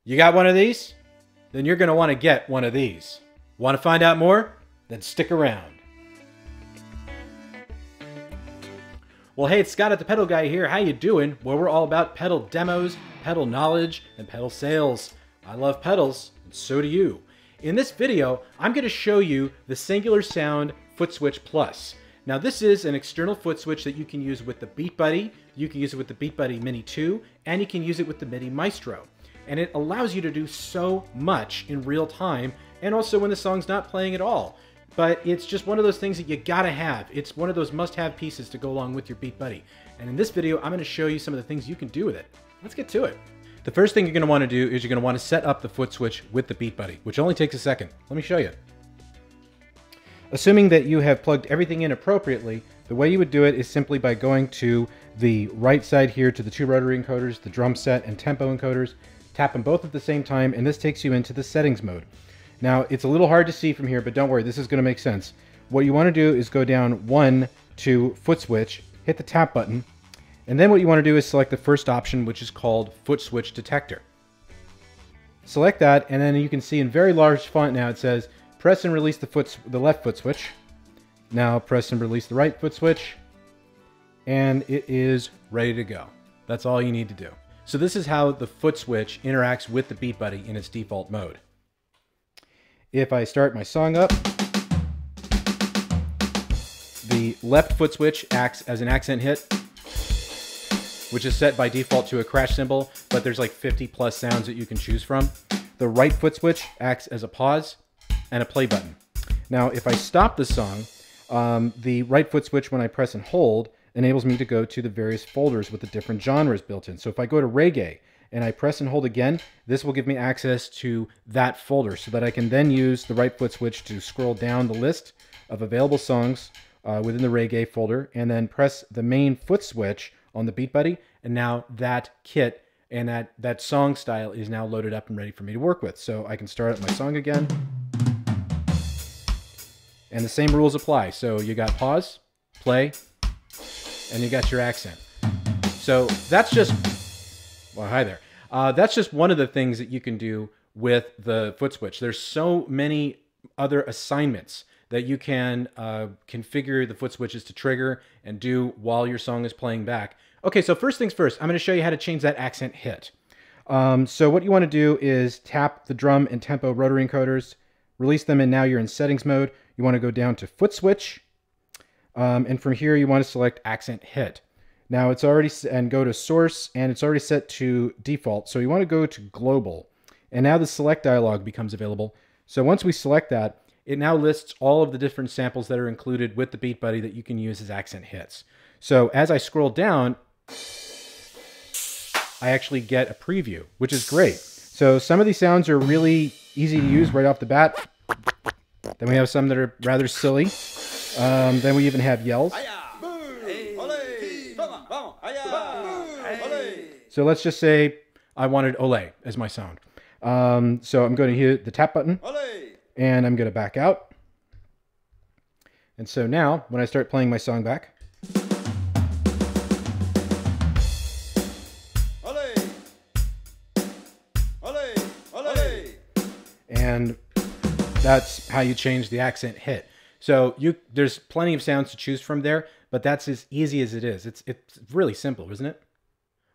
You got one of these? Then you're going to want to get one of these. Want to find out more? Then stick around. Well, hey, it's Scott at the Pedal Guy here. How you doing? Well, we're all about pedal demos, pedal knowledge, and pedal sales. I love pedals, and so do you. In this video, I'm going to show you the Singular Sound Footswitch Plus. Now, this is an external foot switch that you can use with the BeatBuddy, you can use it with the BeatBuddy Mini 2, and you can use it with the MIDI Maestro. And it allows you to do so much in real time, and also when the song's not playing at all. But it's just one of those things that you gotta have. It's one of those must-have pieces to go along with your BeatBuddy. And in this video, I'm gonna show you some of the things you can do with it. Let's get to it. The first thing you're gonna wanna do is you're gonna wanna set up the foot switch with the BeatBuddy, which only takes a second. Let me show you. Assuming that you have plugged everything in appropriately, the way you would do it is simply by going to the right side here to the two rotary encoders, the drum set and tempo encoders, tap them both at the same time, and this takes you into the settings mode. Now, it's a little hard to see from here, but don't worry, this is going to make sense. What you want to do is go down 1 to foot switch, hit the tap button, and then what you want to do is select the first option, which is called foot switch detector. Select that, and then you can see in very large font now it says press and release the left foot switch. Now press and release the right foot switch, and it is ready to go. That's all you need to do. So this is how the foot switch interacts with the BeatBuddy in its default mode. If I start my song up, the left foot switch acts as an accent hit, which is set by default to a crash cymbal, but there's like 50 plus sounds that you can choose from. The right foot switch acts as a pause and a play button. Now, if I stop the song, the right foot switch, when I press and hold, enables me to go to the various folders with the different genres built in. So if I go to reggae and I press and hold again, this will give me access to that folder so that I can then use the right foot switch to scroll down the list of available songs within the reggae folder, and then press the main foot switch on the BeatBuddy, and now that kit and that song style is now loaded up and ready for me to work with. So I can start up my song again, and the same rules apply. So you got pause, play, and you got your accent. So that's just, well, hi there. That's just one of the things that you can do with the foot switch. There's so many other assignments that you can configure the foot switches to trigger and do while your song is playing back. Okay, so first things first, I'm gonna show you how to change that accent hit. So what you wanna do is tap the drum and tempo rotary encoders, release them, and now you're in settings mode. You wanna go down to foot switch, and from here you wanna select accent hit. Now it's already, and go to source, and it's already set to default. So you want to go to global, and now the select dialog becomes available. So once we select that, it now lists all of the different samples that are included with the BeatBuddy that you can use as accent hits. So as I scroll down, I actually get a preview, which is great. So some of these sounds are really easy to use right off the bat. Then we have some that are rather silly. Then we even have yells. So let's just say I wanted Ole as my sound. So I'm going to hit the tap button, and I'm going to back out. And so now, when I start playing my song back, and that's how you change the accent hit. So there's plenty of sounds to choose from there, but that's as easy as it is. It's really simple, isn't it?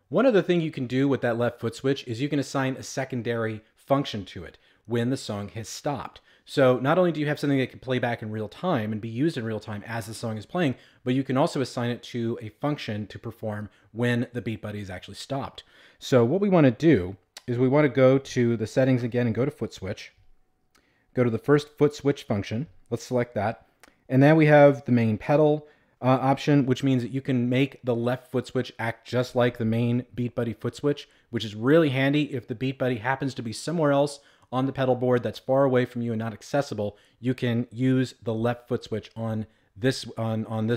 One other thing you can do with that left foot switch is you can assign a secondary function to it when the song has stopped. So not only do you have something that can play back in real time and be used in real time as the song is playing, but you can also assign it to a function to perform when the BeatBuddy is actually stopped. So what we want to do is we want to go to the settings again and go to foot switch. Go to the first foot switch function. Let's select that. And then we have the main pedal option, which means that you can make the left foot switch act just like the main BeatBuddy foot switch, which is really handy if the BeatBuddy happens to be somewhere else on the pedal board that's far away from you and not accessible. You can use the left foot switch on this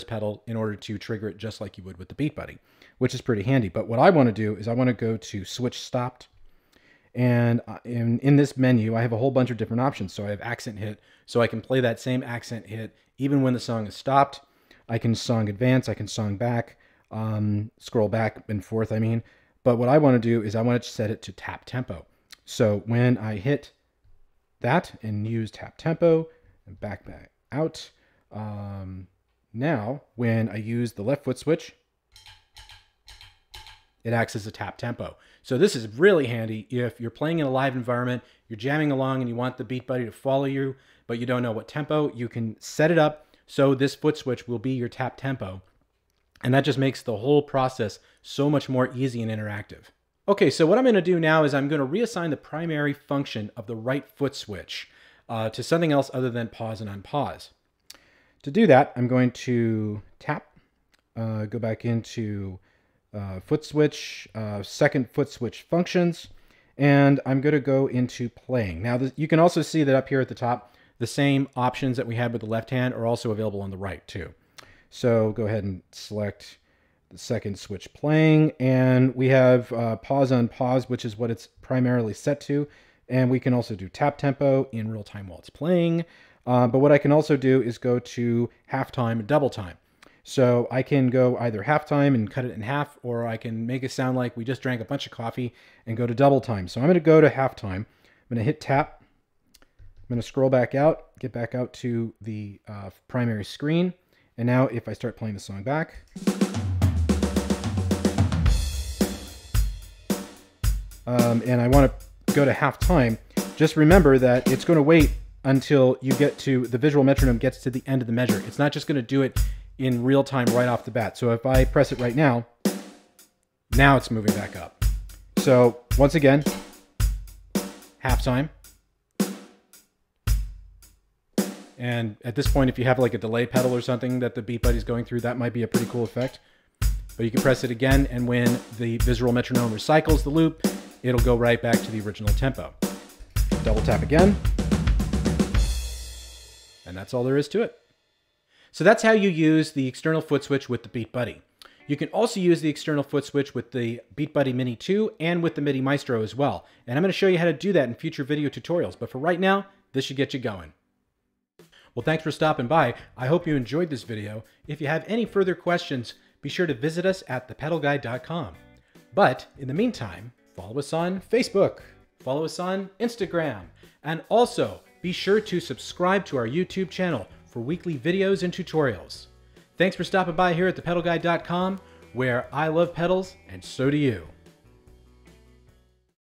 pedal in order to trigger it just like you would with the BeatBuddy, which is pretty handy. But what I want to do is I want to go to switch stopped. And in this menu, I have a whole bunch of different options. So I have accent hit, so I can play that same accent hit even when the song is stopped. I can song advance, I can song back, scroll back and forth, I mean. But what I want to do is I want to set it to tap tempo. So when I hit that and use tap tempo and back out, now when I use the left foot switch, it acts as a tap tempo. So this is really handy if you're playing in a live environment, you're jamming along and you want the BeatBuddy to follow you, but you don't know what tempo. You can set it up so this foot switch will be your tap tempo. And that just makes the whole process so much more easy and interactive. Okay, so what I'm going to do now is I'm going to reassign the primary function of the right foot switch to something else other than pause and unpause. To do that, I'm going to tap, go back into foot switch, second foot switch functions, and I'm going to go into playing. Now, you can also see that up here at the top, the same options that we had with the left hand are also available on the right too. So go ahead and select the second switch playing, and we have pause unpause, which is what it's primarily set to, and we can also do tap tempo in real time while it's playing. But what I can also do is go to halftime and double time. So I can go either halftime and cut it in half, or I can make it sound like we just drank a bunch of coffee and go to double time. So I'm going to go to halftime. I'm going to hit tap. I'm going to scroll back out, get back out to the primary screen. And now if I start playing the song back, and I want to go to halftime, just remember that it's going to wait until you get to, the visual metronome gets to the end of the measure. It's not just going to do it in real time right off the bat. So if I press it right now, now it's moving back up. So once again, halftime. And at this point, if you have like a delay pedal or something that the BeatBuddy is going through, that might be a pretty cool effect. But you can press it again, and when the visual metronome recycles the loop, it'll go right back to the original tempo. Double tap again. And that's all there is to it. So that's how you use the external foot switch with the BeatBuddy. You can also use the external foot switch with the BeatBuddy Mini 2 and with the MIDI Maestro as well. And I'm going to show you how to do that in future video tutorials. But for right now, this should get you going. Well, thanks for stopping by. I hope you enjoyed this video. If you have any further questions, be sure to visit us at thepedalguide.com. But in the meantime, follow us on Facebook, follow us on Instagram, and also be sure to subscribe to our YouTube channel for weekly videos and tutorials. Thanks for stopping by here at thepedalguide.com, where I love pedals and so do you.